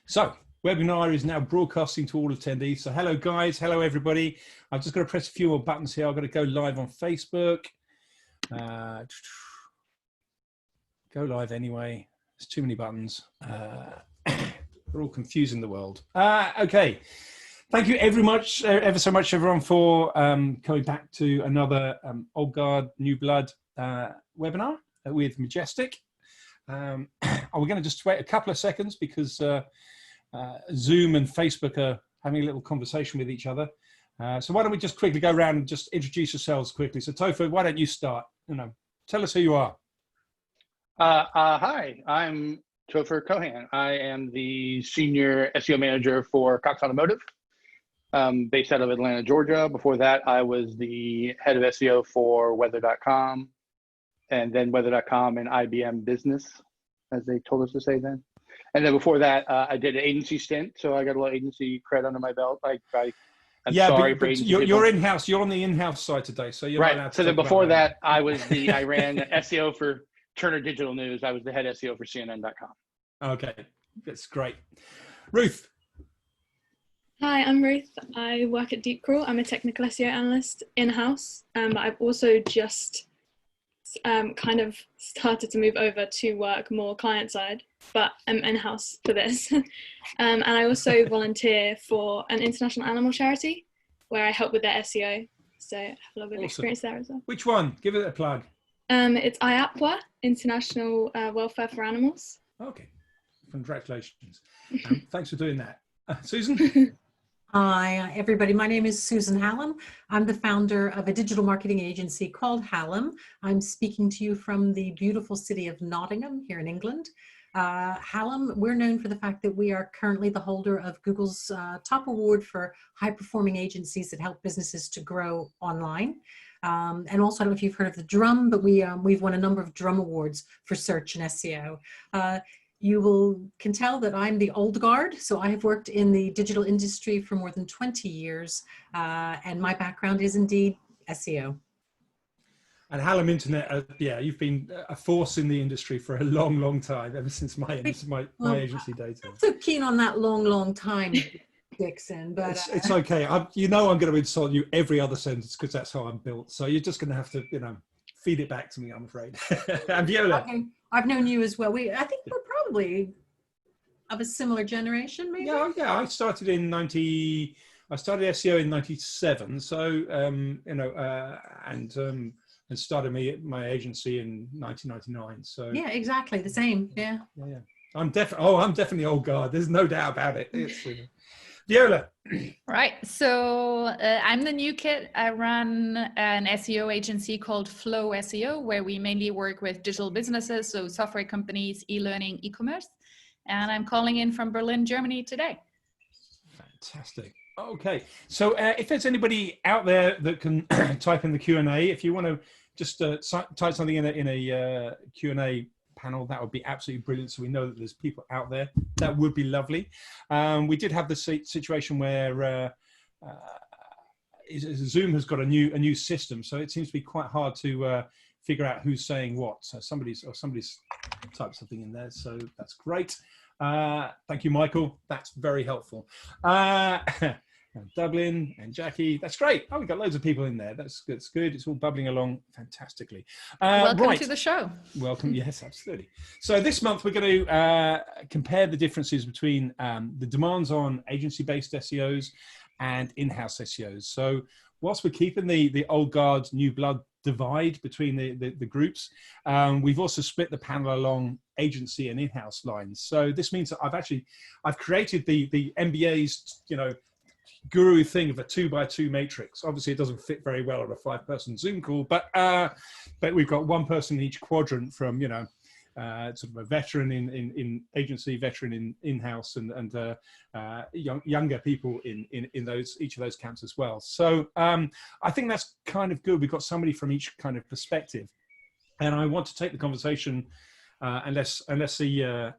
So, webinar is now broadcasting to all attendees. So hello guys, hello everybody. I've just got to press a few more buttons here. I've got to go live on Facebook. Go live anyway. There's too many buttons. We're all confusing the world. Okay. Thank you ever so much everyone for coming back to another Old Guard, New Blood webinar with Majestic. We're going to just wait a couple of seconds because Zoom and Facebook are having a little conversation with each other. So why don't we just quickly go around and just introduce yourselves quickly. So Topher, why don't you start? Tell us who you are. Hi, I'm Topher Kohan. I am the Senior SEO Manager for Cox Automotive, based out of Atlanta, Georgia. Before that, I was the Head of SEO for Weather.com, and then Weather.com and IBM Business, as they told us to say then. And then before that, I did an agency stint, so I got a little agency cred under my belt. I'm sorry for agency. You're in-house. You're on the in-house side today, so you're right. Not allowed to so then talk before about that, I ran SEO for Turner Digital News. I was the head SEO for CNN.com. Okay, that's great. Ruth. Hi, I'm Ruth. I work at DeepCrawl. I'm a technical SEO analyst in-house, but I've also just kind of started to move over to work more client-side, but I'm in-house for this. And I also volunteer for an international animal charity where I help with their SEO. So I have a little bit of experience there as well. Which one? Give it a plug. It's IAPWA, International Welfare for Animals. Okay, congratulations. Thanks for doing that. Susan? Hi, everybody. My name is Susan Hallam. I'm the founder of a digital marketing agency called Hallam. I'm speaking to you from the beautiful city of Nottingham here in England. Hallam, we're known for the fact that we are currently the holder of Google's top award for high-performing agencies that help businesses to grow online. And also, I don't know if you've heard of the Drum, but we've won a number of Drum awards for search and SEO. You can tell that I'm the old guard, so I have worked in the digital industry for more than 20 years, and my background is indeed SEO. And Hallam Internet, yeah, you've been a force in the industry for a long, long time, ever since my agency days. I'm not so keen on that long time, Dixon, but it's okay. I'm going to insult you every other sentence because that's how I'm built. So you're just going to have to, feed it back to me, I'm afraid. And Viola. I've known you as well. I think we're probably of a similar generation, maybe. Yeah. I started SEO in '97. So and started my agency in 1999. So yeah, exactly the same. Yeah. I'm definitely old guard. There's no doubt about it. It's Viola. Right. So I'm the new kid. I run an SEO agency called Flow-SEO, where we mainly work with digital businesses, so software companies, e-learning, e-commerce. And I'm calling in from Berlin, Germany today. Fantastic. Okay. So if there's anybody out there that can type in the Q&A, if you want to just type something in a Q&A panel, that would be absolutely brilliant, so we know that there's people out there. That would be lovely. We did have the situation where Zoom has got a new system, so it seems to be quite hard to figure out who's saying what. So somebody's typed something in there, so that's great. Thank you, Michael. That's very helpful. And Dublin and Jackie, that's great. Oh, we've got loads of people in there. That's good. It's all bubbling along fantastically. Welcome to the show. Welcome. Yes, absolutely. So this month we're going to compare the differences between the demands on agency-based SEOs and in-house SEOs. So whilst we're keeping the old guard, new blood divide between the groups, we've also split the panel along agency and in-house lines. So this means that I've created the MBA's guru thing of a 2x2 matrix. Obviously it doesn't fit very well on a 5-person Zoom call, but we've got one person in each quadrant, from sort of a veteran in agency, veteran in-house, and younger people in each of those camps as well. So I think that's kind of good. We've got somebody from each kind of perspective, and I want to take the conversation unless the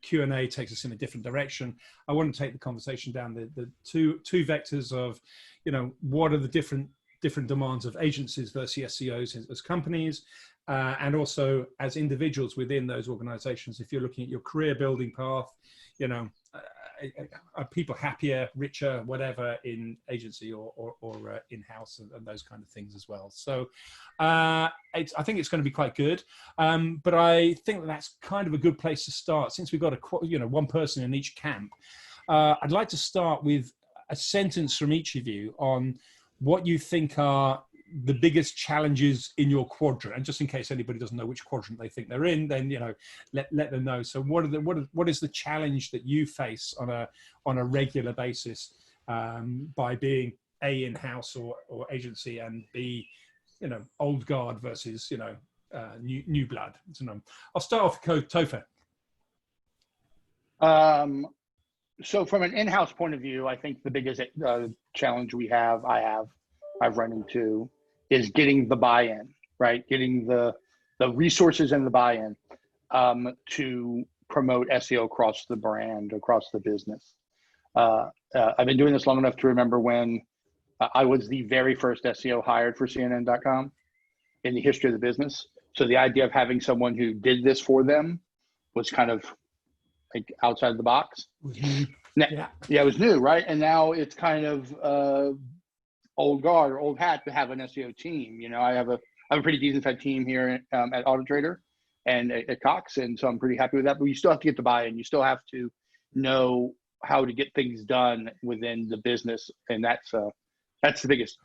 Q&A takes us in a different direction. I want to take the conversation down the two vectors of, what are the different demands of agencies versus SEOs as companies, and also as individuals within those organizations. If you're looking at your career building path, you know, are people happier, richer, whatever in agency or in-house and those kind of things as well. So I think it's going to be quite good. But I think that's kind of a good place to start, since we've got one person in each camp. I'd like to start with a sentence from each of you on what you think are the biggest challenges in your quadrant, and just in case anybody doesn't know which quadrant they think they're in, then let them know. So what is the challenge that you face on a regular basis by being A, in-house or agency, and B, old guard versus new blood? So, I'll start off with Topher. So from an in-house point of view, I think the biggest challenge I've run into is getting the buy-in, right? Getting the resources and the buy-in to promote SEO across the brand, across the business. I've been doing this long enough to remember when I was the very first SEO hired for CNN.com in the history of the business. So the idea of having someone who did this for them was kind of like outside the box. Yeah, it was new, right? And now it's kind of old guard or old hat to have an SEO team. I have a pretty decent sized team here at Auto Trader and at Cox, and so I'm pretty happy with that. But you still have to get the buy-in. You still have to know how to get things done within the business, and that's the biggest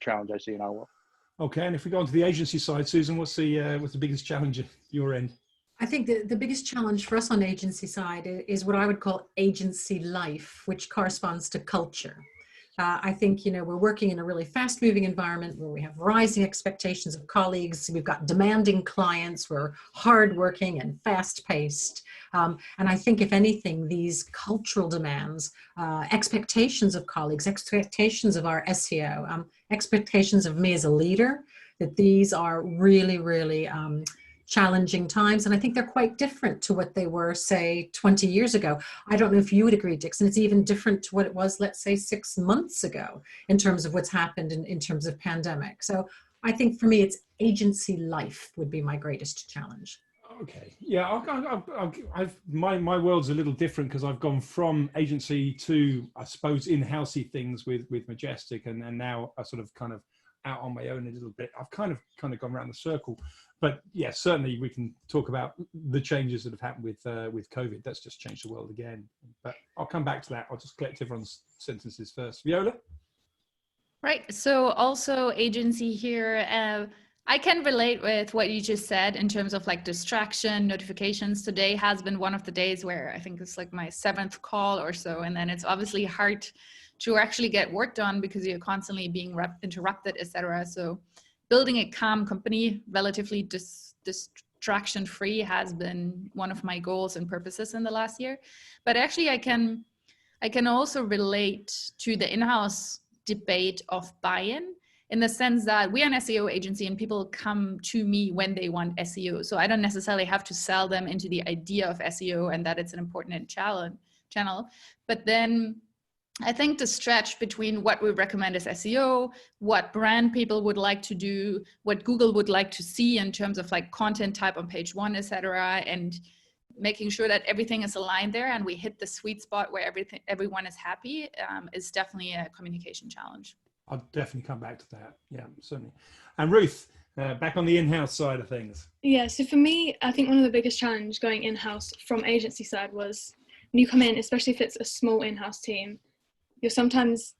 challenge I see in our world. Okay, and if we go on to the agency side, Susan, what's the biggest challenge at your end? I think the biggest challenge for us on the agency side is what I would call agency life, which corresponds to culture. I think, we're working in a really fast-moving environment where we have rising expectations of colleagues. We've got demanding clients. We're hardworking and fast-paced. And I think, if anything, these cultural demands, expectations of colleagues, expectations of our SEO, expectations of me as a leader, that these are really, really challenging times. And I think they're quite different to what they were, say, 20 years ago. I don't know if you would agree, Dixon, it's even different to what it was, let's say, 6 months ago in terms of what's happened in terms of pandemic. So I think for me, it's agency life would be my greatest challenge. Okay. Yeah, my world's a little different because I've gone from agency to, I suppose, in-housey things with Majestic, and now I sort of kind of out on my own a little bit. I've kind of gone around the circle. But yeah, certainly we can talk about the changes that have happened with COVID. That's just changed the world again. But I'll come back to that. I'll just collect everyone's sentences first. Viola? Right. So also agency here. I can relate with what you just said in terms of like distraction, notifications. Today has been one of the days where I think it's like my 7th call or so. And then it's obviously hard to actually get work done because you're constantly being interrupted, etc. So building a calm company, relatively distraction-free, has been one of my goals and purposes in the last year. But actually, I can also relate to the in-house debate of buy-in, in the sense that we are an SEO agency and people come to me when they want SEO. So I don't necessarily have to sell them into the idea of SEO and that it's an important channel. But then I think the stretch between what we recommend as SEO, what brand people would like to do, what Google would like to see in terms of like content type on page 1, etc., and making sure that everything is aligned there and we hit the sweet spot where everyone is happy is definitely a communication challenge. I'll definitely come back to that. Yeah, certainly. And Ruth, back on the in-house side of things. Yeah, so for me, I think one of the biggest challenges going in-house from agency side was when you come in, especially if it's a small in-house team, you're sometimes,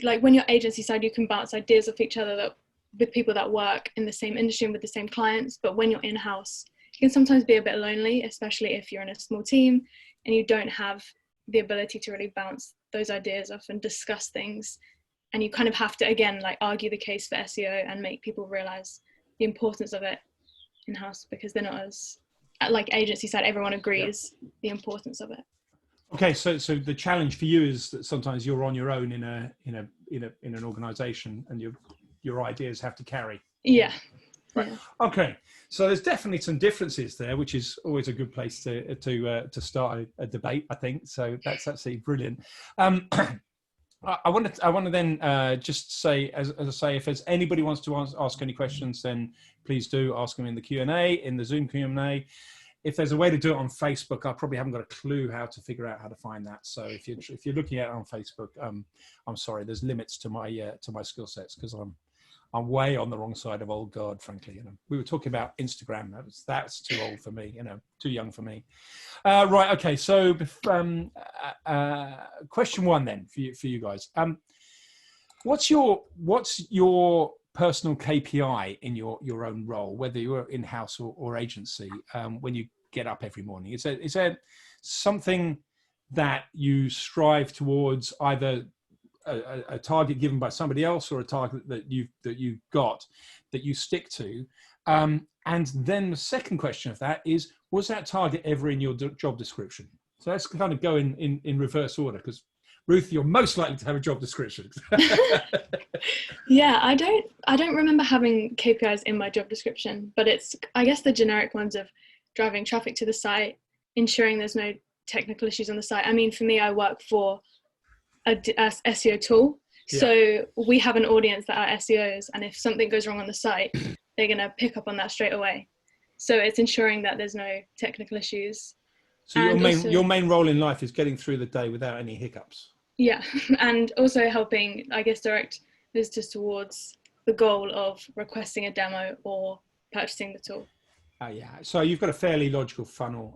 like when you're agency side, you can bounce ideas off each other with people that work in the same industry and with the same clients. But when you're in-house, you can sometimes be a bit lonely, especially if you're in a small team and you don't have the ability to really bounce those ideas off and discuss things. And you kind of have to, again, like argue the case for SEO and make people realize the importance of it in-house, because they're not as, like agency side, everyone agrees the importance of it. Okay, so the challenge for you is that sometimes you're on your own in an organization and your ideas have to carry. Yeah. Right. Yeah. Okay, so there's definitely some differences there, which is always a good place to start a debate, I think. So that's absolutely brilliant. I want to then just say, as I say, if there's anybody wants to ask any questions, then please do ask them in the Q&A, in the Zoom Q&A. If there's a way to do it on Facebook, I probably haven't got a clue how to figure out how to find that. So if you're looking at it on Facebook, I'm sorry, there's limits to my skill sets, because I'm way on the wrong side of old guard, frankly. You know, we were talking about Instagram. That's too old for me. You know, too young for me. Right. Okay. So, question one then for you guys. What's your personal KPI in your own role, whether you're in-house or agency, when you get up every morning? Is there something that you strive towards, either a target given by somebody else or a target that you've got that you stick to? And then the second question of that is, was that target ever in your job description? So let's kind of go in reverse order, because Ruth, you're most likely to have a job description. Yeah, I don't remember having KPIs in my job description, but it's, I guess, the generic ones of driving traffic to the site, ensuring there's no technical issues on the site. I mean, for me, I work for a SEO tool. Yeah. So we have an audience that are SEOs, and if something goes wrong on the site, they're going to pick up on that straight away. So it's ensuring that there's no technical issues. So your main role in life is getting through the day without any hiccups. Yeah, and also helping, I guess, direct visitors towards the goal of requesting a demo or purchasing the tool. Yeah, so you've got a fairly logical funnel,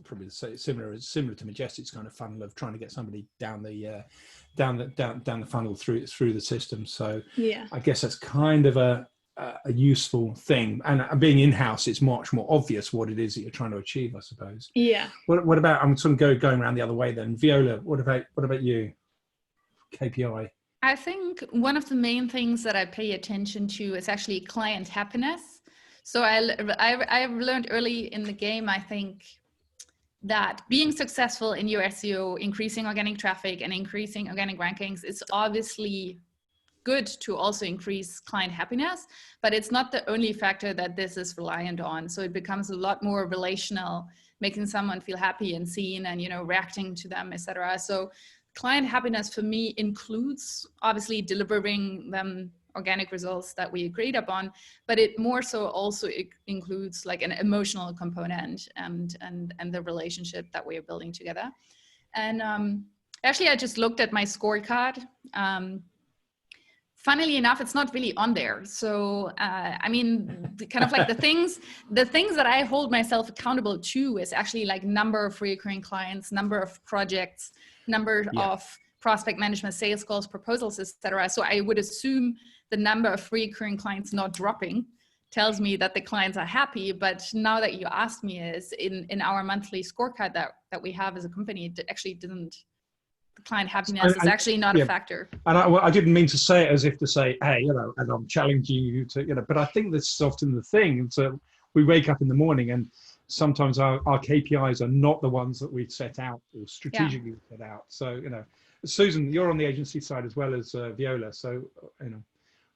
probably similar to Majestic's kind of funnel of trying to get somebody down the funnel through the system. So yeah, I guess that's kind of a useful thing. And being in-house, it's much more obvious what it is that you're trying to achieve, I suppose. Yeah. What about, I'm sort of going around the other way then. Viola, what about you? KPI? I think one of the main things that I pay attention to is actually client happiness. So I've learned early in the game, I think, that being successful in your SEO, increasing organic traffic and increasing organic rankings, is obviously good to also increase client happiness, but it's not the only factor that this is reliant on. So it becomes a lot more relational, making someone feel happy and seen and, reacting to them, etc. So client happiness for me includes obviously delivering them organic results that we agreed upon, but it more so also includes like an emotional component and the relationship that we are building together. And actually, I just looked at my scorecard. Funnily enough, it's not really on there. So, I mean, kind of like the things that I hold myself accountable to is actually like number of recurring clients, number of projects, number of prospect management, sales calls, proposals, etc. So I would assume the number of recurring clients not dropping tells me that the clients are happy. But now that you asked me, is in our monthly scorecard that we have as a company, it actually didn't. The client happiness is actually not a factor. And I didn't mean to say it as if to say, hey, and I'm challenging you to, but I think this is often the thing. So we wake up in the morning and sometimes our KPIs are not the ones that we've set out or strategically set out. So, Susan, you're on the agency side as well as Viola. So,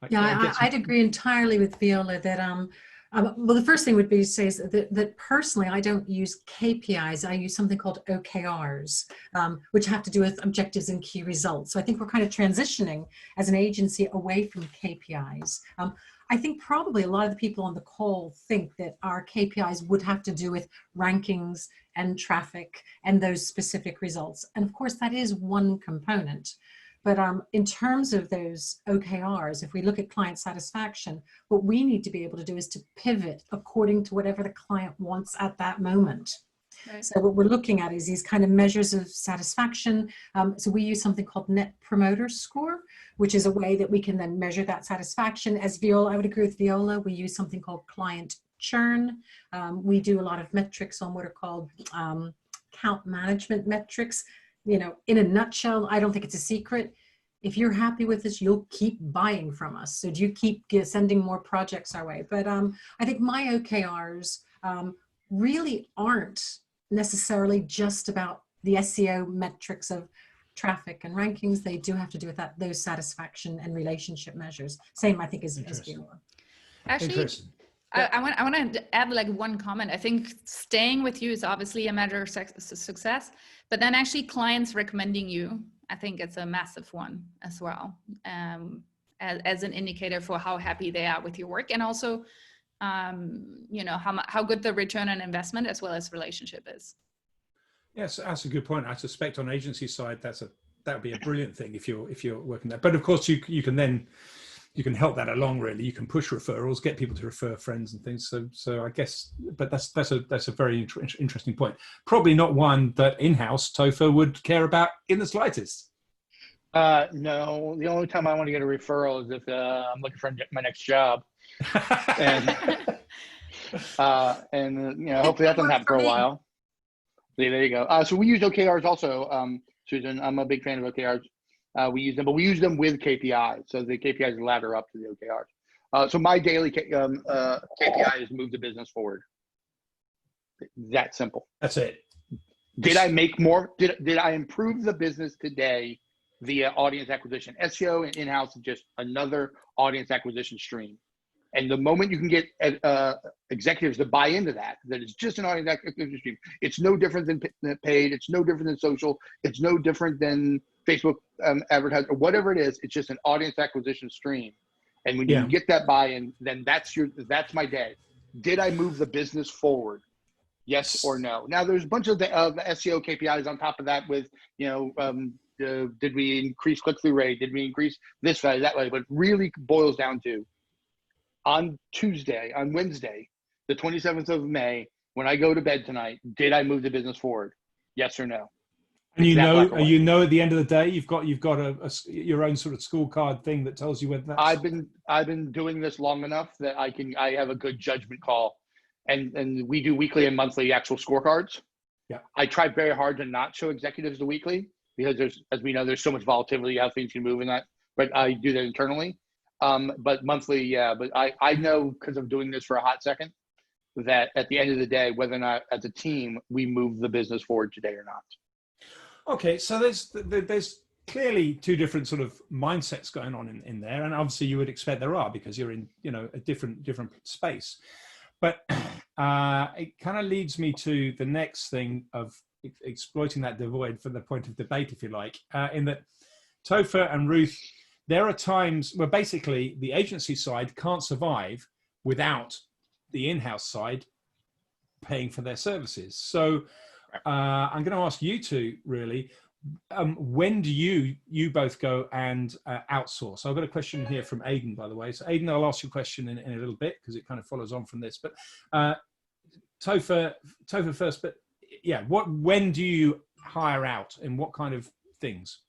I'd agree entirely with Viola that, well, the first thing would be to say is that personally, I don't use KPIs. I use something called OKRs, which have to do with objectives and key results. So I think we're kind of transitioning as an agency away from KPIs. I think probably a lot of the people on the call think that our KPIs would have to do with rankings and traffic and those specific results. And of course, that is one component. But in terms of those OKRs, if we look at client satisfaction, what we need to be able to do is to pivot according to whatever the client wants at that moment. Right. So what we're looking at is these kind of measures of satisfaction. So we use something called Net Promoter Score, which is a way that we can then measure that satisfaction. As Viola, I would agree with Viola, we use something called client churn. We do a lot of metrics on what are called account management metrics. In a nutshell, I don't think it's a secret. If you're happy with us, you'll keep buying from us. So do you keep sending more projects our way? But I think my OKRs really aren't necessarily just about the SEO metrics of traffic and rankings. They do have to do with those satisfaction and relationship measures. Same, I think, as Viola. Actually, I want to add like one comment. I think staying with you is obviously a matter of success, but then actually clients recommending you I think it's a massive one as well, as an indicator for how happy they are with your work, and also, you know, how good the return on investment as well as relationship is. Yes, that's a good point. I suspect on agency side, that would be a brilliant thing if you're working there. But of course, you can help that along. Really, you can push referrals, get people to refer friends and things. So I guess, but that's a very interesting point. Probably not one that in-house Topher would care about in the slightest. No, the only time I want to get a referral is if I'm looking for my next job, and you know, hopefully that doesn't happen for a while. See, there you go. So we use OKRs also, Susan. I'm a big fan of OKRs. We use them, but we use them with KPIs. So the KPIs ladder up to the OKRs. So my daily KPI is move the business forward. That simple. That's it. Did I make more? Did I improve the business today via audience acquisition? SEO and in-house is just another audience acquisition stream. And the moment you can get executives to buy into that it's just an audience acquisition stream. It's no different than paid. It's no different than social. It's no different than Facebook advertising or whatever it is. It's just an audience acquisition stream. And when you get that buy-in, then that's my day. Did I move the business forward? Yes or no? Now there's a bunch of SEO KPIs on top of that with, you know, did we increase click-through rate? Did we increase this value, that value? But it really boils down to, on Wednesday, the 27th of May, when I go to bed tonight, did I move the business forward? Yes or no? And you know, at the end of the day, you've got your own sort of scorecard thing that tells you whether that's... I've been doing this long enough that I have a good judgment call, and we do weekly and monthly actual scorecards. Yeah. I try very hard to not show executives the weekly because as we know, there's so much volatility how things can move in that. But I do that internally. But monthly, yeah. But I know, because I'm doing this for a hot second, that at the end of the day, whether or not as a team we move the business forward today or not. Okay, so there's clearly two different sort of mindsets going on in there, and obviously you would expect there are because you're in, you know, a different space. But it kind of leads me to the next thing of exploiting that divide for the point of debate, if you like, in that Topher and Ruth, there are times where basically the agency side can't survive without the in-house side paying for their services. So I'm going to ask you two really, when do you both go and outsource? I've got a question here from Aidan, by the way. So Aidan, I'll ask you a question in a little bit because it kind of follows on from this. But Topher first. But yeah, when do you hire out and what kind of things?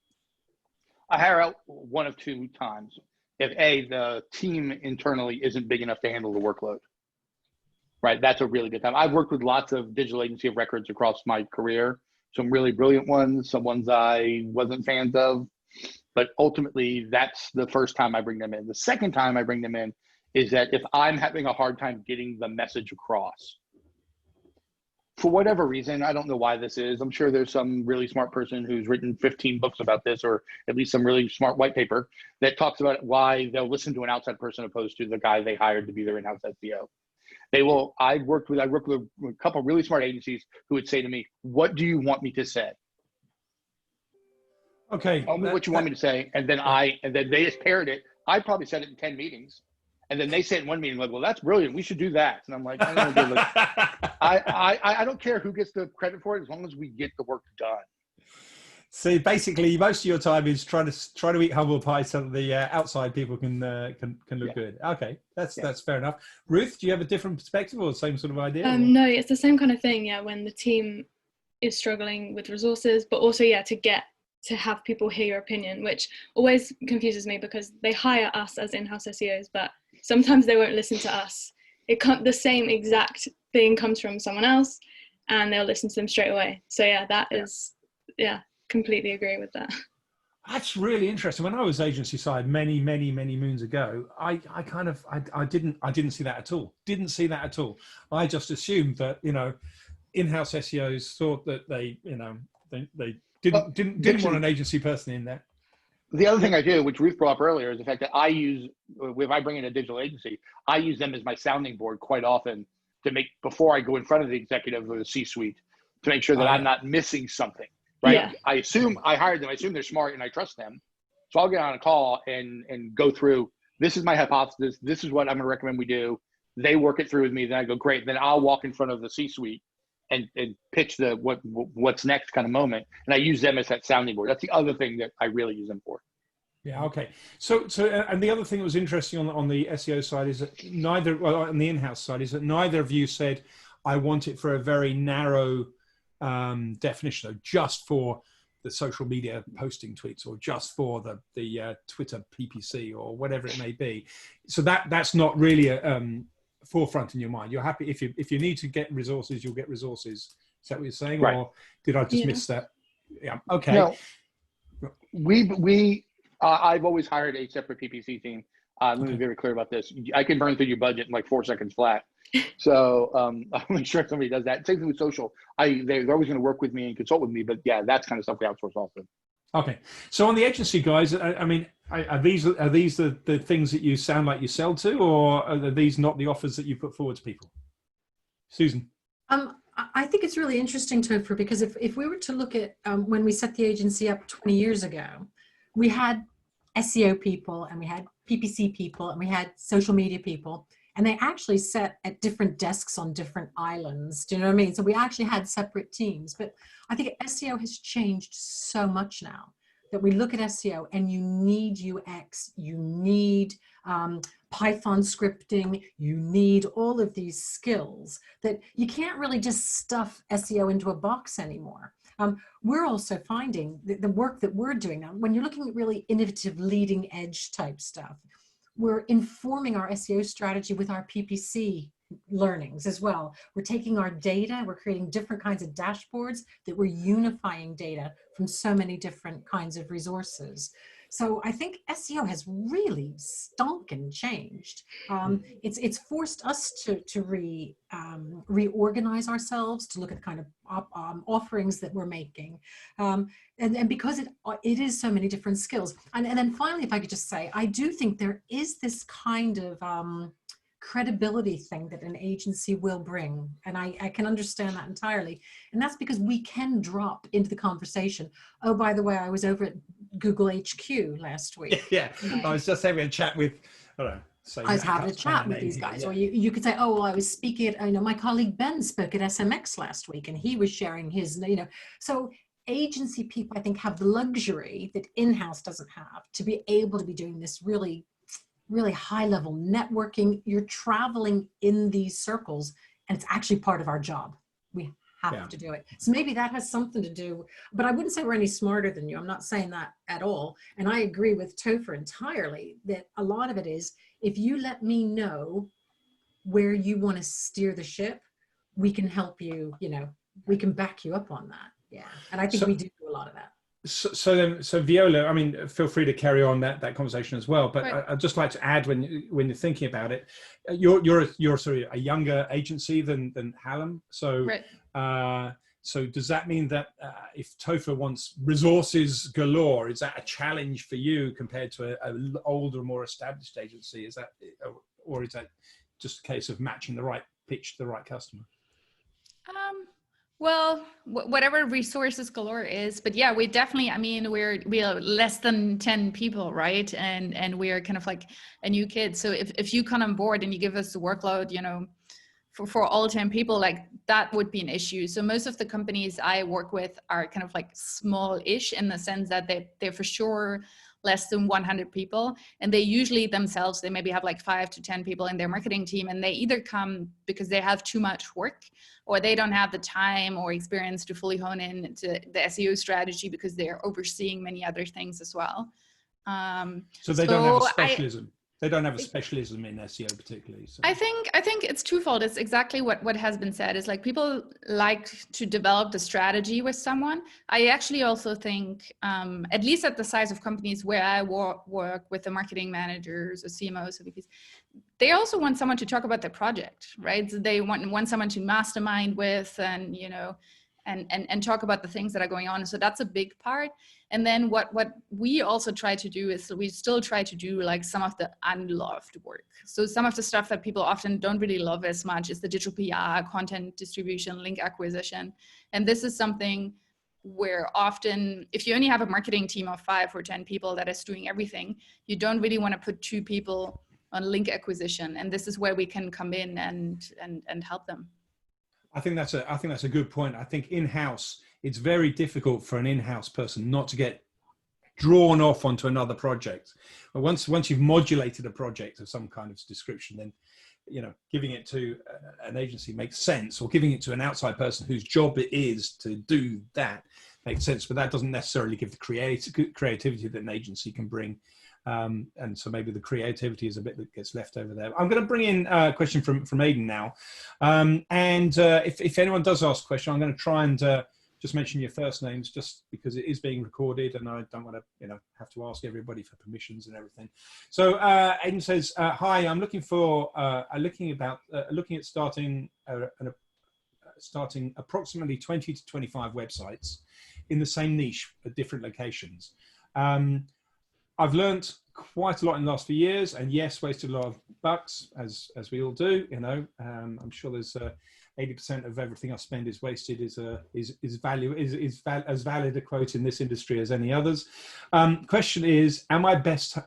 I hire out one of two times. If the team internally isn't big enough to handle the workload, right? That's a really good time. I've worked with lots of digital agency of records across my career. Some really brilliant ones, some ones I wasn't fans of, but ultimately that's the first time I bring them in. The second time I bring them in is that if I'm having a hard time getting the message across, for whatever reason, I don't know why this is. I'm sure there's some really smart person who's written 15 books about this, or at least some really smart white paper that talks about why they'll listen to an outside person opposed to the guy they hired to be their in-house SEO. They will. I worked with a couple of really smart agencies who would say to me, "What do you want me to say?" Okay. Tell me what you want me to say, and then they just paired it. I probably said it in 10 meetings. And then they say in one meeting, like, well, that's brilliant. We should do that. And I'm like, I don't care who gets the credit for it as long as we get the work done. So basically, most of your time is trying to eat humble pie so that the outside people can look good. Okay, that's fair enough. Ruth, do you have a different perspective or the same sort of idea? No, it's the same kind of thing. Yeah, when the team is struggling with resources, but also to have people hear your opinion, which always confuses me because they hire us as in-house SEOs, but sometimes they won't listen to us. The same exact thing comes from someone else and they'll listen to them straight away. So completely agree with that. That's really interesting. When I was agency side many moons ago, I didn't see that at all. Didn't see that at all. I just assumed that, in-house SEOs thought that they didn't want an agency person in there. The other thing I do, which Ruth brought up earlier, is the fact that if I bring in a digital agency, I use them as my sounding board quite often before I go in front of the executive or the C-suite, to make sure that I'm not missing something. right? Yeah. I assume I hired them. I assume they're smart and I trust them. So I'll get on a call and go through, this is my hypothesis. This is what I'm going to recommend we do. They work it through with me. Then I go, great. Then I'll walk in front of the C-suite and pitch the what's next kind of moment. And I use them as that sounding board. That's the other thing that I really use them for. Yeah. Okay. So and the other thing that was interesting on the SEO side is that on the in-house side is that neither of you said, I want it for a very narrow definition, so just for the social media posting tweets or just for the Twitter PPC or whatever it may be. So that's not really a forefront in your mind. You're happy if you need to get resources, you'll get resources. Is that what you're saying? Right. Or did I just miss that? Yeah. Okay. No, I've always hired a separate PPC team. Let me be very clear about this. I can burn through your budget in like 4 seconds flat. So I'll make sure somebody does that. Same thing with social. They're always going to work with me and consult with me, but yeah, that's kind of stuff we outsource also. Okay. So on the agency guys, I mean, are these the things that you sound like you sell to, or are these not the offers that you put forward to people? Susan. I think it's really interesting, Topher, because if we were to look at when we set the agency up 20 years ago, we had SEO people and we had PPC people and we had social media people, and they actually sat at different desks on different islands. Do you know what I mean? So we actually had separate teams, but I think SEO has changed so much now that we look at SEO and you need UX, you need Python scripting, you need all of these skills that you can't really just stuff SEO into a box anymore. We're also finding that the work that we're doing now, when you're looking at really innovative, leading edge type stuff, we're informing our SEO strategy with our PPC learnings as well. We're taking our data, we're creating different kinds of dashboards that we're unifying data from so many different kinds of resources. So I think SEO has really stonking changed. It's forced us to reorganize ourselves, to look at the kind of offerings that we're making. And because it is so many different skills. And then finally, if I could just say, I do think there is this kind of credibility thing that an agency will bring. And I can understand that entirely. And that's because we can drop into the conversation. Oh, by the way, I was over at Google HQ last week. Yeah, I was just having a chat with, I don't know. So I was having a chat with these guys. Or you could say, oh, well, I was speaking at, my colleague Ben spoke at SMX last week and he was sharing his, so agency people, I think, have the luxury that in-house doesn't have to be able to be doing this really high level networking. You're traveling in these circles and it's actually part of our job. We have to do it. So maybe that has something to do, but I wouldn't say we're any smarter than you. I'm not saying that at all. And I agree with Topher entirely that a lot of it is, if you let me know where you want to steer the ship, we can help you, we can back you up on that. Yeah. And I think we do a lot of that. So Viola, I mean, feel free to carry on that conversation as well. But right. I'd just like to add, when you're thinking about it, you're sort of a younger agency than Hallam. So right. So does that mean that if Topher wants resources galore, is that a challenge for you compared to an older, more established agency? Is that, or is that just a case of matching the right pitch to the right customer? Well, whatever resources galore is, but yeah, we definitely, I mean, we are less than 10 people, right? And we're kind of like a new kid. So if you come on board and you give us the workload, for all 10 people, like that would be an issue. So most of the companies I work with are kind of like small-ish in the sense that they're for sure less than 100 people. And they usually themselves, they maybe have like 5 to 10 people in their marketing team. And they either come because they have too much work, or they don't have the time or experience to fully hone in to the SEO strategy because they're overseeing many other things as well. So they don't have a specialism. They don't have a specialism in SEO particularly. So. I think it's twofold. It's exactly what has been said. It's like people like to develop the strategy with someone. I actually also think, at least at the size of companies where I work with the marketing managers or CMOs or VPs, they also want someone to talk about their project, right? So they want someone to mastermind with and, and talk about the things that are going on. So that's a big part. And then what we also try to do is we still try to do like some of the unloved work. So some of the stuff that people often don't really love as much is the digital PR, content distribution, link acquisition. And this is something where often if you only have a marketing team of 5 or 10 people that is doing everything, you don't really want to put 2 people on link acquisition. And this is where we can come in and help them. I think that's a good point. I think in-house, it's very difficult for an in-house person not to get drawn off onto another project. But once you've modulated a project of some kind of description, then giving it to an agency makes sense, or giving it to an outside person whose job it is to do that makes sense. But that doesn't necessarily give the creativity that an agency can bring. And so maybe the creativity is a bit that gets left over there. I'm going to bring in a question from Aidan now. If anyone does ask a question, I'm going to try and just mention your first names, just because it is being recorded and I don't want to, have to ask everybody for permissions and everything. So Aidan says, hi, I'm looking at starting approximately 20 to 25 websites in the same niche at different locations. I've learned quite a lot in the last few years, and yes, wasted a lot of bucks, as we all do. I'm sure there's 80% of everything I spend is wasted. Is as valid a quote in this industry as any others. Question is, am I best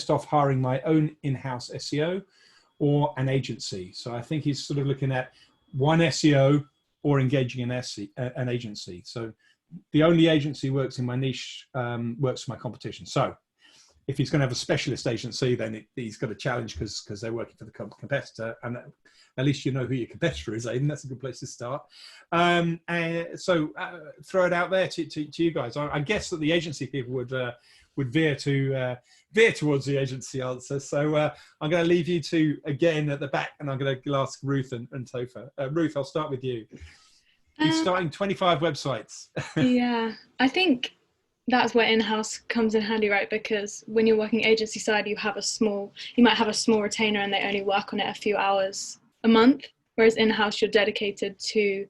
off hiring my own in-house SEO or an agency? So I think he's sort of looking at one SEO or engaging an agency. So the only agency works in my niche, works for my competition. So if he's going to have a specialist agency, then he's got a challenge because they're working for the competitor. And at least you know who your competitor is, Aidan. That's a good place to start. So throw it out there to you guys. I guess that the agency people would veer towards the agency answer. So I'm going to leave you two again at the back, and I'm going to ask Ruth and Topher. Ruth, I'll start with you. He's starting 25 websites. Yeah, I think that's where in-house comes in handy, right? Because when you're working agency side, you might have a small retainer and they only work on it a few hours a month. Whereas in-house, you're dedicated to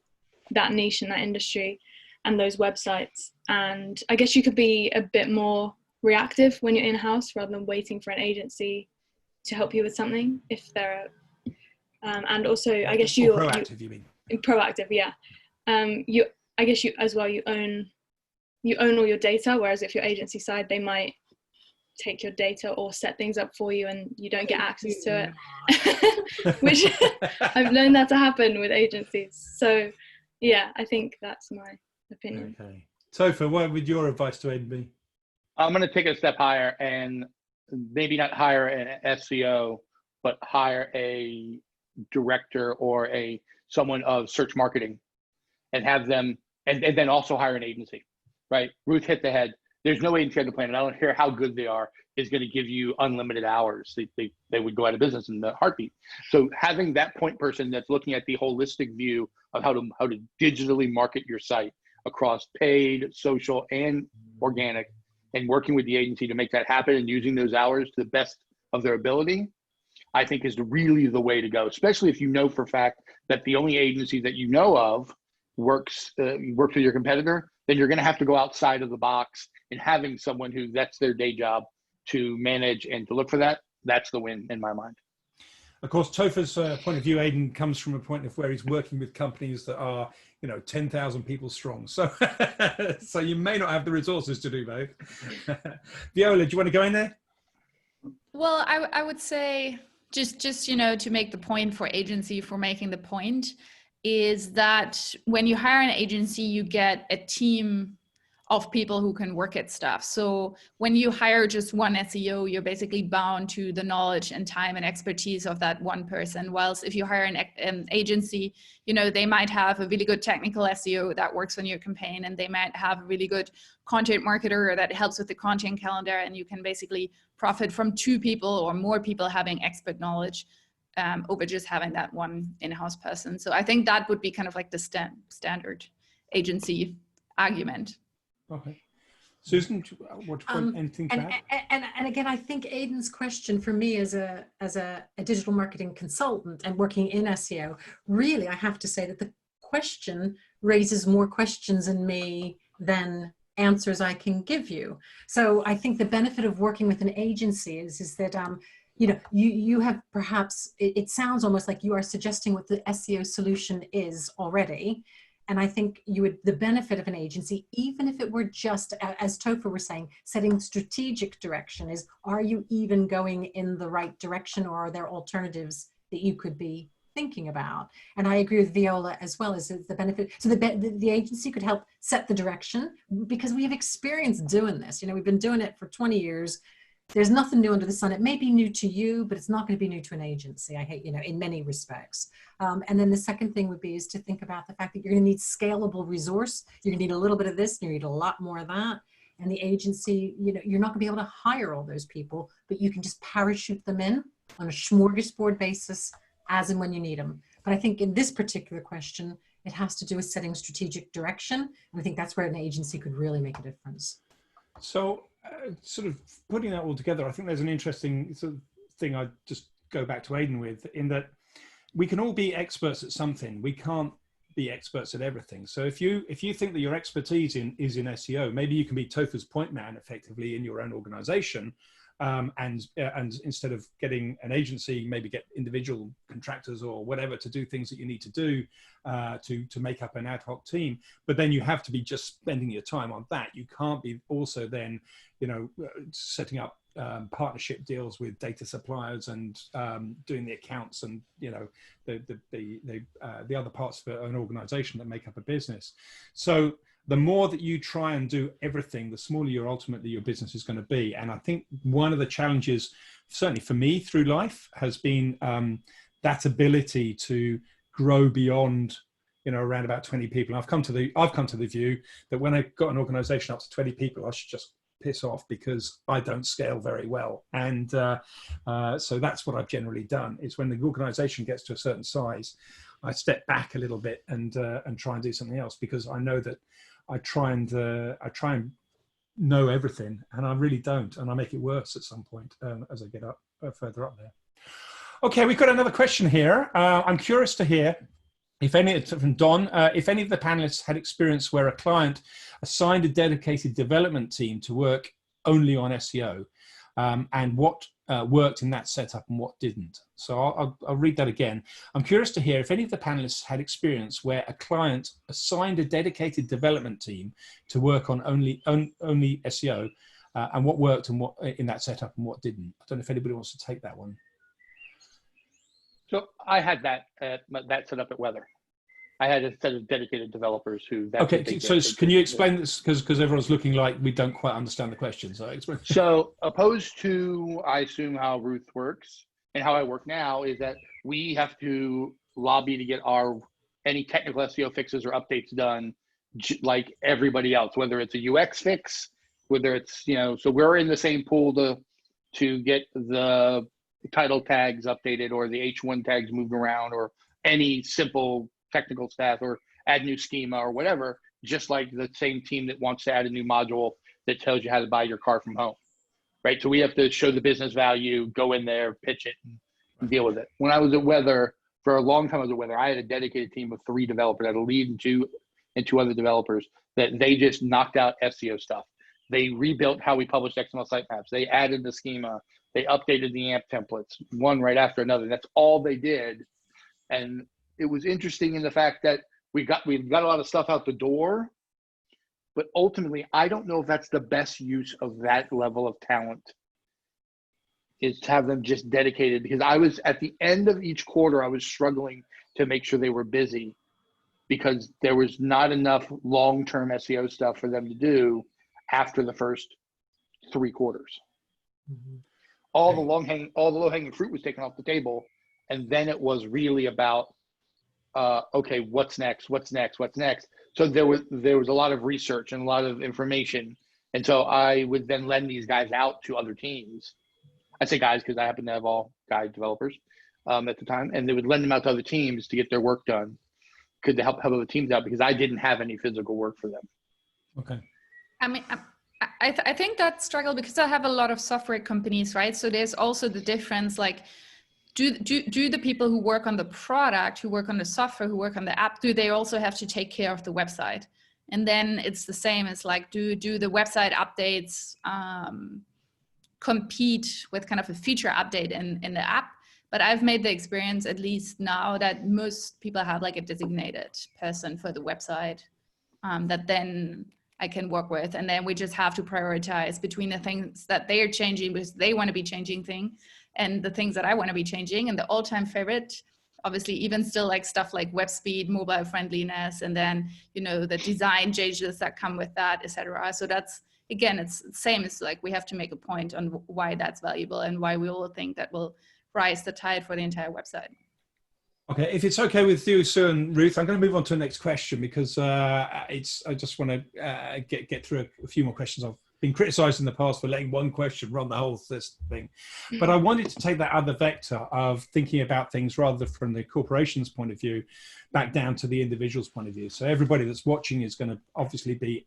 that niche and that industry and those websites. And I guess you could be a bit more reactive when you're in-house rather than waiting for an agency to help you with something. If they're, and also, I guess you're proactive. You mean proactive? Yeah. I guess you own all your data, whereas if you're agency side, they might take your data or set things up for you and you don't get access to it, which I've learned that to happen with agencies. So yeah, I think that's my opinion. Okay. Topher, what would your advice to Aidan be? I'm going to take it a step higher and maybe not hire an SEO, but hire a director or someone of search marketing and have them, and then also hire an agency, right? Ruth hit the head. There's no agency on the planet, I don't care how good they are, is going to give you unlimited hours. They would go out of business in the heartbeat. So having that point person that's looking at the holistic view of how to digitally market your site across paid, social, and organic, and working with the agency to make that happen and using those hours to the best of their ability, I think is really the way to go, especially if you know for a fact that the only agency that you know of works with your competitor. Then you're going to have to go outside of the box, and having someone who that's their day job to manage and to look for that, that's the win in my mind. Of course, Topher's point of view, Aidan, comes from a point of where he's working with companies that are, 10,000 people strong. So, so you may not have the resources to do both. Viola, do you want to go in there? Well, I would say just to make the point for agency for making the point is that when you hire an agency, you get a team of people who can work at stuff. So when you hire just one SEO, you're basically bound to the knowledge and time and expertise of that one person. Whilst if you hire an agency, they might have a really good technical SEO that works on your campaign, and they might have a really good content marketer that helps with the content calendar, and you can basically profit from 2 people or more people having expert knowledge over just having that one in-house person. So I think that would be kind of like the standard agency argument. Okay. Susan, anything to add? And again, I think Aidan's question for me as a digital marketing consultant and working in SEO, really, I have to say that the question raises more questions in me than answers I can give you. So I think the benefit of working with an agency is that you have perhaps, it sounds almost like you are suggesting what the SEO solution is already. And I think the benefit of an agency, even if it were just, as Topher was saying, setting strategic direction is, are you even going in the right direction, or are there alternatives that you could be thinking about? And I agree with Viola as well, as the benefit. So the agency could help set the direction, because we have experience doing this. We've been doing it for 20 years. There's nothing new under the sun. It may be new to you, but it's not going to be new to an agency, in many respects. And then the second thing would be is to think about the fact that you're going to need scalable resource. You're going to need a little bit of this, you need a lot more of that. And the agency, you're not going to be able to hire all those people, but you can just parachute them in on a smorgasbord basis as and when you need them. But I think in this particular question, it has to do with setting strategic direction. And I think that's where an agency could really make a difference. So sort of putting that all together, I think there's an interesting sort of thing I'd just go back to Aidan with, in that we can all be experts at something. We can't be experts at everything. So if you think that your expertise is in SEO, maybe you can be Topher's point man effectively in your own organization. And instead of getting an agency, maybe get individual contractors or whatever to do things that you need to do to make up an ad hoc team. But then you have to be just spending your time on that. You can't be also then, setting up partnership deals with data suppliers and doing the accounts and the other parts of an organization that make up a business. So the more that you try and do everything, the smaller ultimately your business is going to be. And I think one of the challenges, certainly for me through life, has been that ability to grow beyond, around about 20 people. And I've come to the view that when I've got an organization up to 20 people, I should just piss off, because I don't scale very well. And so that's what I've generally done, is when the organization gets to a certain size, I step back a little bit and try and do something else, because I know that I try and know everything, and I really don't, and I make it worse at some point as I get up further up there. Okay, we've got another question here. I'm curious to hear from Don, if any of the panelists had experience where a client assigned a dedicated development team to work only on SEO, and what worked in that setup and what didn't. So I'll read that again. I'm curious to hear if any of the panelists had experience where a client assigned a dedicated development team to work on only SEO, and what worked and what in that setup and what didn't. I don't know if anybody wants to take that one. So I had that set up at Weather. I had a set of dedicated developers who. Okay, so can you explain this, because everyone's looking like we don't quite understand the question. So explain. So opposed to, I assume, how Ruth works and how I work now, is that we have to lobby to get any technical SEO fixes or updates done, like everybody else. Whether it's a UX fix, whether it's so we're in the same pool to get the title tags updated or the H1 tags moved around, or any simple technical staff, or add new schema or whatever, just like the same team that wants to add a new module that tells you how to buy your car from home, right? So we have to show the business value, go in there, pitch it, and deal with it. When I was at Weather, for a long time I was at Weather, I had a dedicated team of 3 developers. I had a lead and two other developers that they just knocked out SEO stuff. They rebuilt how we published XML sitemaps. They added the schema. They updated the AMP templates, one right after another. That's all they did. And it was interesting in the fact that we got a lot of stuff out the door, but ultimately, I don't know if that's the best use of that level of talent, is to have them just dedicated, because I was at the end of each quarter, I was struggling to make sure they were busy, because there was not enough long-term SEO stuff for them to do after the first 3 quarters. Mm-hmm. All the low-hanging fruit was taken off the table, and then it was really about, okay, what's next? So there was a lot of research and a lot of information, and so I would then lend these guys out to other teams. I say guys because I happen to have all guy developers at the time, and they would lend them out to other teams to get their work done, to help other teams out, because I didn't have any physical work for them. Okay. I mean, I think that struggle, because I have a lot of software companies, right? So there's also the difference, like, do the people who work on the product, who work on the software, who work on the app, do they also have to take care of the website? And then it's the same as like, do the website updates compete with kind of a feature update in the app? But I've made the experience, at least now, that most people have like a designated person for the website that then I can work with. And then we just have to prioritize between the things that they are changing because they want to be changing things and the things that I want to be changing. And the all-time favorite, obviously, even still like stuff like web speed, mobile friendliness, and then, you know, the design changes that come with that, etc. So that's, again, it's the same. It's like we have to make a point on why that's valuable and why we all think that will rise the tide for the entire website. Okay, if it's okay with you, Sue and Ruth, I'm going to move on to the next question because I just want to get through a few more questions. I've been criticised in the past for letting one question run the whole this thing, but I wanted to take that other vector of thinking about things rather than from the corporation's point of view, back down to the individual's point of view. So everybody that's watching is going to obviously be,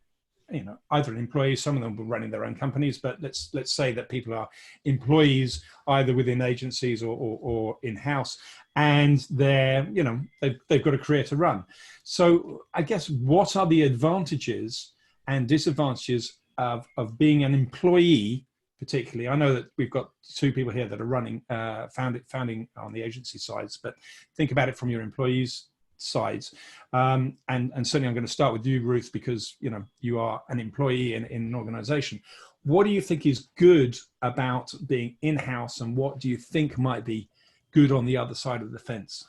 you know, either an employee, some of them will be running their own companies, but let's say that people are employees either within agencies or in-house, and they're, you know, they've got a career to run. So I guess what are the advantages and disadvantages of being an employee, particularly? I know that we've got two people here that are running, founding on the agency sides, but think about it from your employees' sides. And certainly I'm going to start with you, Ruth, because, you know, you are an employee in an organization. What do you think is good about being in-house, and what do you think might be good on the other side of the fence?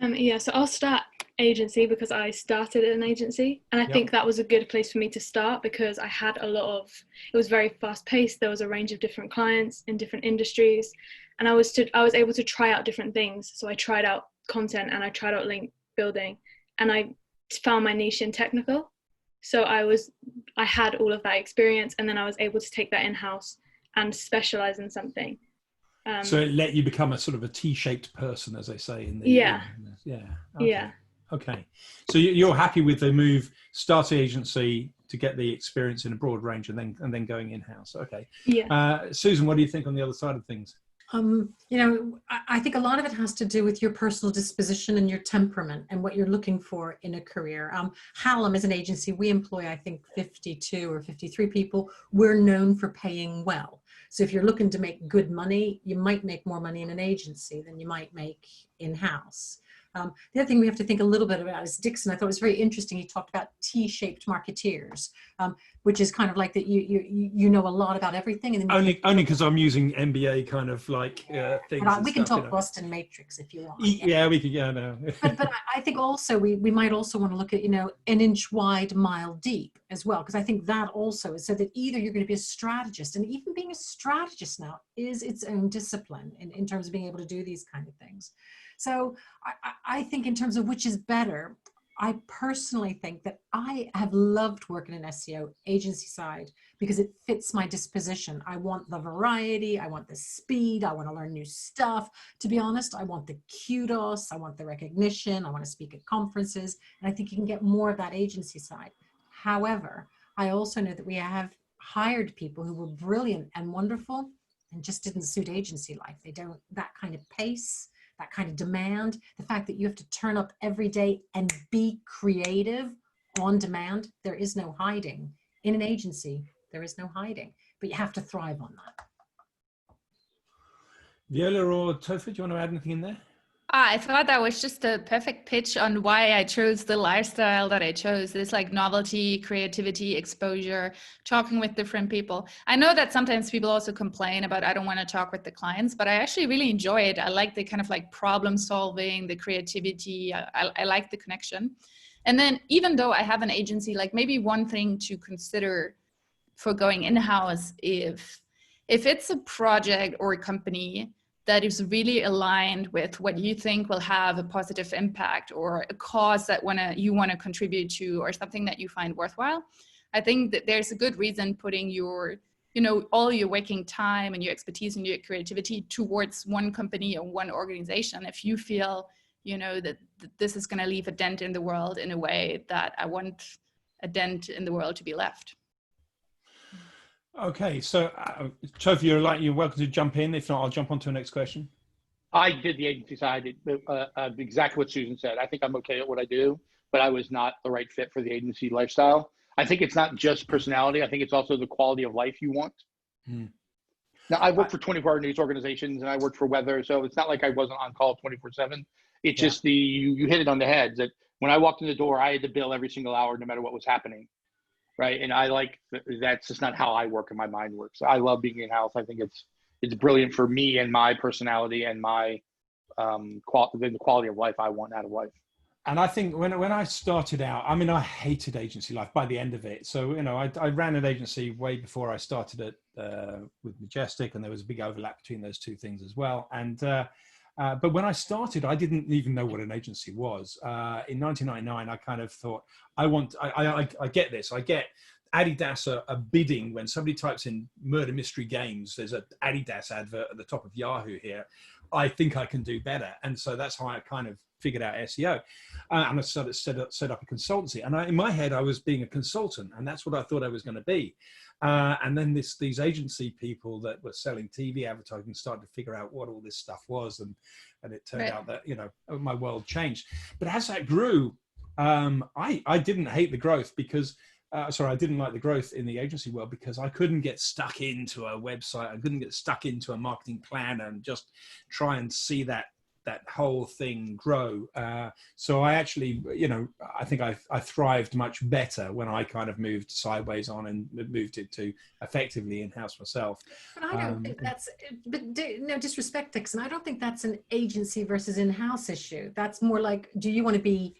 Yeah, so I'll start agency because I started at an agency, and I think that was a good place for me to start because I had a lot of, it was very fast paced. There was a range of different clients in different industries, and I was able to try out different things. So I tried out content and I tried out link building, and I found my niche in technical. So I had all of that experience, and then I was able to take that in-house and specialize in something. So it let you become a sort of a T-shaped person, as they say in the yeah. Okay. Yeah. Okay. So you're happy with the move, start agency to get the experience in a broad range, and then going in-house. Okay. Yeah. Susan, what do you think on the other side of things? You know, I think a lot of it has to do with your personal disposition and your temperament and what you're looking for in a career. Hallam is an agency. We employ, I think, 52 or 53 people. We're known for paying well. So if you're looking to make good money, you might make more money in an agency than you might make in-house. The other thing we have to think a little bit about is Dixon. I thought it was very interesting. He talked about T-shaped marketeers, which is kind of like that you know a lot about everything. And then only because I'm using MBA kind of like things. We can talk Boston Matrix if you want. Yeah, we can. Yeah, no. but I think also we might also want to look at, you know, an inch wide, mile deep as well, because I think that also is so that either you're going to be a strategist, and even being a strategist now is its own discipline in terms of being able to do these kind of things. So I think in terms of which is better, I personally think that I have loved working in SEO agency side because it fits my disposition. I want the variety, I want the speed, I want to learn new stuff. To be honest, I want the kudos, I want the recognition, I want to speak at conferences, and I think you can get more of that agency side. However, I also know that we have hired people who were brilliant and wonderful and just didn't suit agency life. They don't, that kind of pace, that kind of demand, the fact that you have to turn up every day and be creative on demand. There is no hiding. In an agency, there is no hiding, but you have to thrive on that. Viola or Topher, do you want to add anything in there? I thought that was just a perfect pitch on why I chose the lifestyle that I chose. This like novelty, creativity, exposure, talking with different people. I know that sometimes people also complain about, I don't want to talk with the clients, but I actually really enjoy it. I like the kind of like problem solving, the creativity. I like the connection. And then even though I have an agency, like maybe one thing to consider for going in-house, if it's a project or a company that is really aligned with what you think will have a positive impact, or a cause that you want to contribute to, or something that you find worthwhile, I think that there's a good reason putting your, you know, all your waking time and your expertise and your creativity towards one company or one organization. If you feel, you know, that this is going to leave a dent in the world in a way that I want a dent in the world to be left. Okay, so Topher, you're welcome to jump in. If not, I'll jump on to the next question. I did the agency side, exactly what Susan said. I think I'm okay at what I do, but I was not the right fit for the agency lifestyle. I think it's not just personality. I think it's also the quality of life you want. Now, I worked for 24-hour news organizations, and I worked for weather, so it's not like I wasn't on call 24/7. It's just you hit it on the head that when I walked in the door, I had to bill every single hour, no matter what was happening, right? And that's just not how I work and my mind works. I love being in-house. I think it's brilliant for me and my personality and my the quality of life I want out of life. And I think when I started out, I mean, I hated agency life by the end of it. So, I ran an agency way before I started it with Majestic, and there was a big overlap between those two things as well. And but when I started, I didn't even know what an agency was. In 1999, I kind of thought, I get this. I get Adidas are bidding when somebody types in murder mystery games. There's an Adidas advert at the top of Yahoo here. I think I can do better. And so that's how I kind of figured out SEO. And I started set up a consultancy. And in my head, I was being a consultant, and that's what I thought I was going to be. And then these agency people that were selling TV advertising started to figure out what all this stuff was. And it turned out that, my world changed. But as that grew, I didn't hate the growth because I didn't like the growth in the agency world because I couldn't get stuck into a website. I couldn't get stuck into a marketing plan and just try and see that whole thing grow. So I actually, I think I thrived much better when I kind of moved sideways on and moved it to effectively in-house myself. But I don't think that's, no disrespect, Dixon, I don't think that's an agency versus in-house issue. That's more like, do you want to be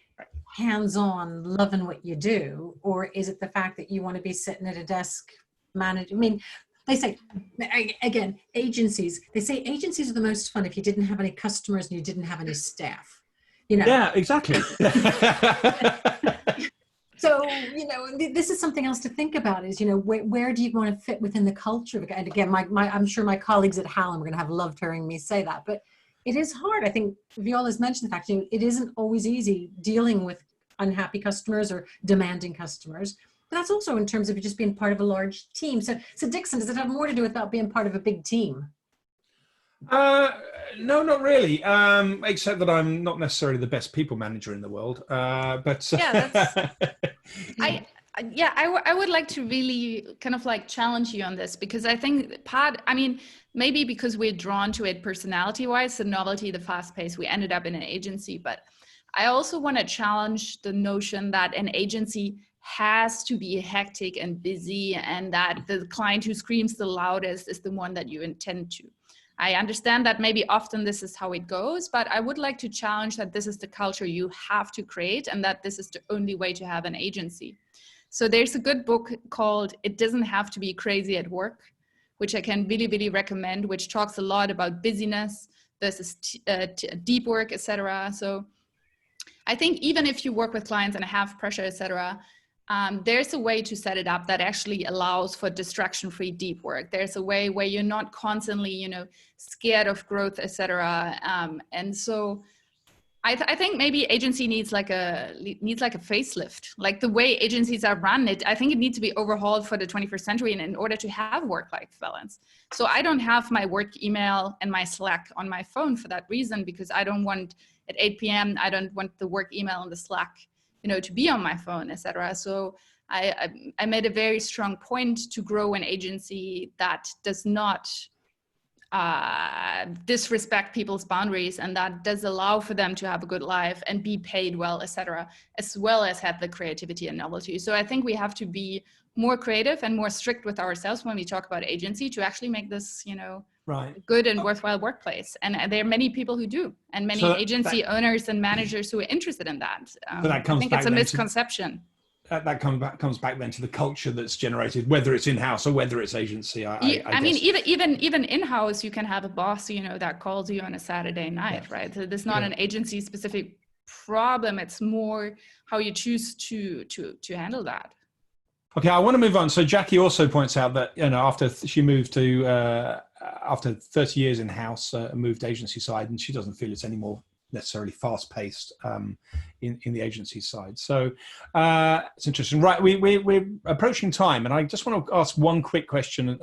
hands-on, loving what you do, or is it the fact that you want to be sitting at a desk managing? I mean, they say, again, agencies are the most fun if you didn't have any customers and you didn't have any staff. Yeah, exactly. So, this is something else to think about is, where do you want to fit within the culture? And again, I'm sure my colleagues at Hallam are going to have loved hearing me say that, but it is hard. I think Viola's mentioned the fact, it isn't always easy dealing with unhappy customers or demanding customers. But that's also in terms of just being part of a large team. So Dixon, does it have more to do with that being part of a big team? No, not really. Except that I'm not necessarily the best people manager in the world. But I would like to really kind of like challenge you on this, because I think maybe because we're drawn to it personality-wise, the novelty, the fast pace, we ended up in an agency. But I also want to challenge the notion that an agency has to be hectic and busy, and that the client who screams the loudest is the one that you intend to. I understand that maybe often this is how it goes, but I would like to challenge that this is the culture you have to create, and that this is the only way to have an agency. So there's a good book called It Doesn't Have to Be Crazy at Work, which I can really, really recommend, which talks a lot about busyness versus deep work, etc. So I think even if you work with clients and have pressure, etc., there's a way to set it up that actually allows for distraction-free deep work. There's a way where you're not constantly, scared of growth, etc. And so I think maybe agency needs like a facelift. Like the way agencies are run, I think it needs to be overhauled for the 21st century in order to have work-life balance. So I don't have my work email and my Slack on my phone for that reason, because I don't want at 8 p.m. I don't want the work email and the Slack, to be on my phone, etc. So I made a very strong point to grow an agency that does not disrespect people's boundaries, and that does allow for them to have a good life and be paid well, etc., as well as have the creativity and novelty. So I think we have to be more creative and more strict with ourselves when we talk about agency to actually make this, right, good and worthwhile workplace. And there are many people who do, and many agency owners and managers who are interested in that. I think it's a misconception. That comes back then to the culture that's generated, whether it's in-house or whether it's agency. I mean, even in-house, you can have a boss, that calls you on a Saturday night, right? So there's not an agency specific problem. It's more how you choose to handle that. Okay, I want to move on. So Jackie also points out that, after she moved to, after 30 years in-house, moved agency side, and she doesn't feel it's any more necessarily fast-paced in the agency side. So it's interesting. Right, we're approaching time, and I just want to ask one quick question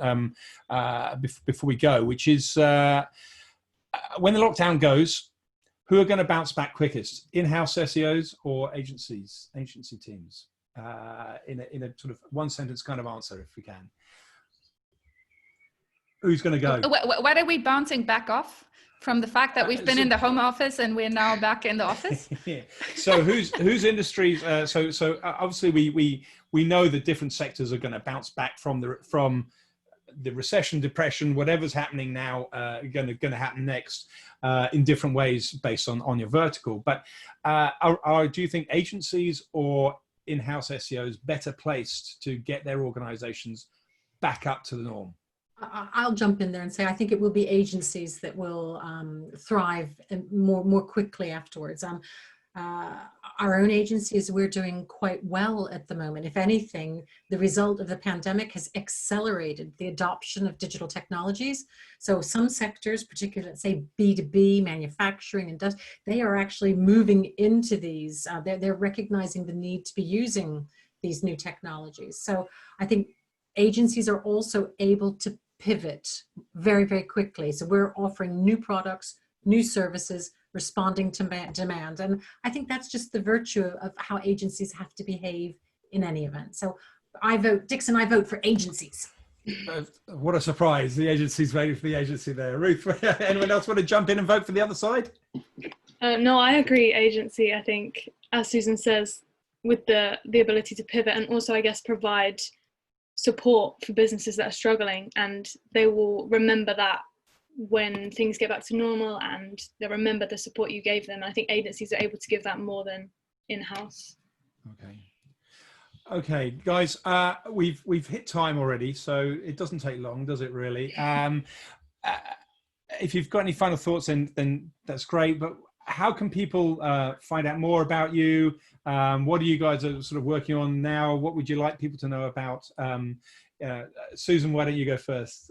before we go, which is when the lockdown goes, who are going to bounce back quickest? In-house SEOs or agency teams? In a sort of one-sentence kind of answer, if we can. Who's going to go? What are we bouncing back off from the fact that we've been in the home office and we're now back in the office? Yeah. So whose industries? So obviously we know that different sectors are going to bounce back from the recession, depression, whatever's happening now, going to happen next in different ways based on your vertical. But do you think agencies or in-house SEOs better placed to get their organizations back up to the norm? I'll jump in there and say I think it will be agencies that will thrive more quickly afterwards. Our own agencies, we're doing quite well at the moment. If anything, the result of the pandemic has accelerated the adoption of digital technologies. So some sectors, particularly, let's say B2B, manufacturing, industry, they are actually moving into these. They're recognizing the need to be using these new technologies. So I think agencies are also able to pivot very, very quickly. So we're offering new products, new services, responding to demand. And I think that's just the virtue of how agencies have to behave in any event. So Dixon, I vote for agencies. What a surprise. The agency's voting for the agency there. Ruth, anyone else want to jump in and vote for the other side? No, I agree, agency. I think, as Susan says, with the ability to pivot and also, I guess, provide support for businesses that are struggling, and they will remember that when things get back to normal, and they'll remember the support you gave them. I think agencies are able to give that more than in-house. Okay, guys, we've hit time already, so it doesn't take long, does it really? If you've got any final thoughts, then that's great. But how can people find out more about you? What are you guys sort of working on now? What would you like people to know about? Susan, why don't you go first?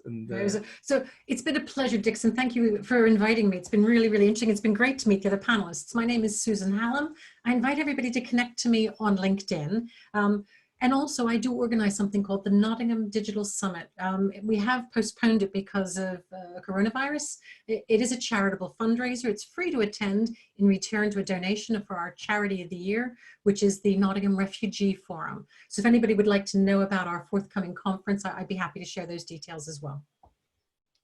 So it's been a pleasure, Dixon. Thank you for inviting me. It's been really, really interesting. It's been great to meet the other panelists. My name is Susan Hallam. I invite everybody to connect to me on LinkedIn. And also I do organize something called the Nottingham Digital Summit. We have postponed it because of coronavirus. It is a charitable fundraiser. It's free to attend in return to a donation for our charity of the year, which is the Nottingham Refugee Forum. So if anybody would like to know about our forthcoming conference, I'd be happy to share those details as well.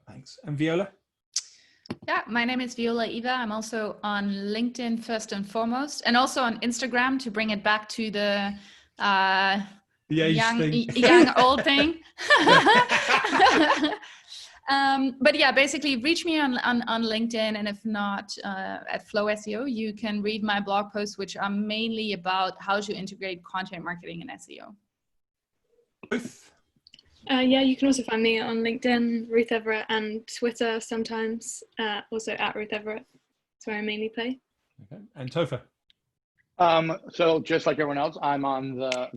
Thanks. And Viola? Yeah, my name is Viola Eva. I'm also on LinkedIn first and foremost, and also on Instagram to bring it back to the young old thing. But yeah, basically reach me on LinkedIn, and if not at Flow-SEO, you can read my blog posts, which are mainly about how to integrate content marketing and SEO. Yeah, you can also find me on LinkedIn, Ruth Everett, and Twitter sometimes, also at Ruth Everett. That's where I mainly play. Okay. And Topher? So just like everyone else, I'm on the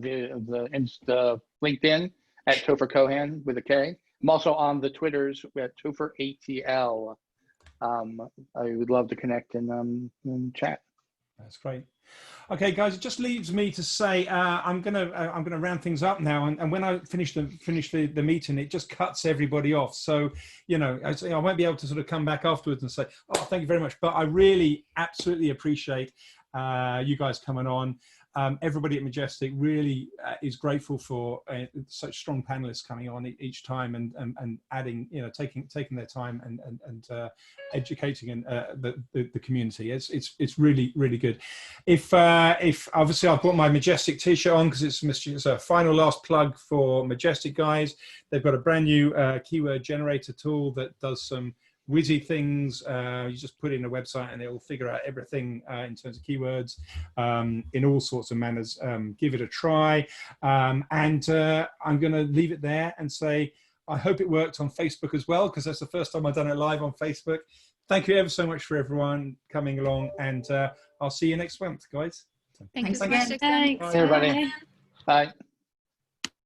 LinkedIn at Topher Kohan with a K. I'm also on the Twitters at Topher ATL. I would love to connect and chat. That's great. Okay, guys, it just leaves me to say I'm gonna round things up now, and when I finish the meeting, it just cuts everybody off. So I won't be able to sort of come back afterwards and say, oh, thank you very much. But I really absolutely appreciate you guys coming on. Everybody at Majestic really is grateful for such strong panelists coming on each time and adding, taking their time and educating the community. It's really, really good. If obviously I've got my Majestic t-shirt on because it's a final last plug for Majestic, guys. They've got a brand new keyword generator tool that does some whizzy things. You just put in a website and it will figure out everything in terms of keywords in all sorts of manners. Give it a try. And I'm going to leave it there and say, I hope it worked on Facebook as well, because that's the first time I've done it live on Facebook. Thank you ever so much for everyone coming along, and I'll see you next month, guys. Thanks again. Thanks. Bye, everybody. Bye.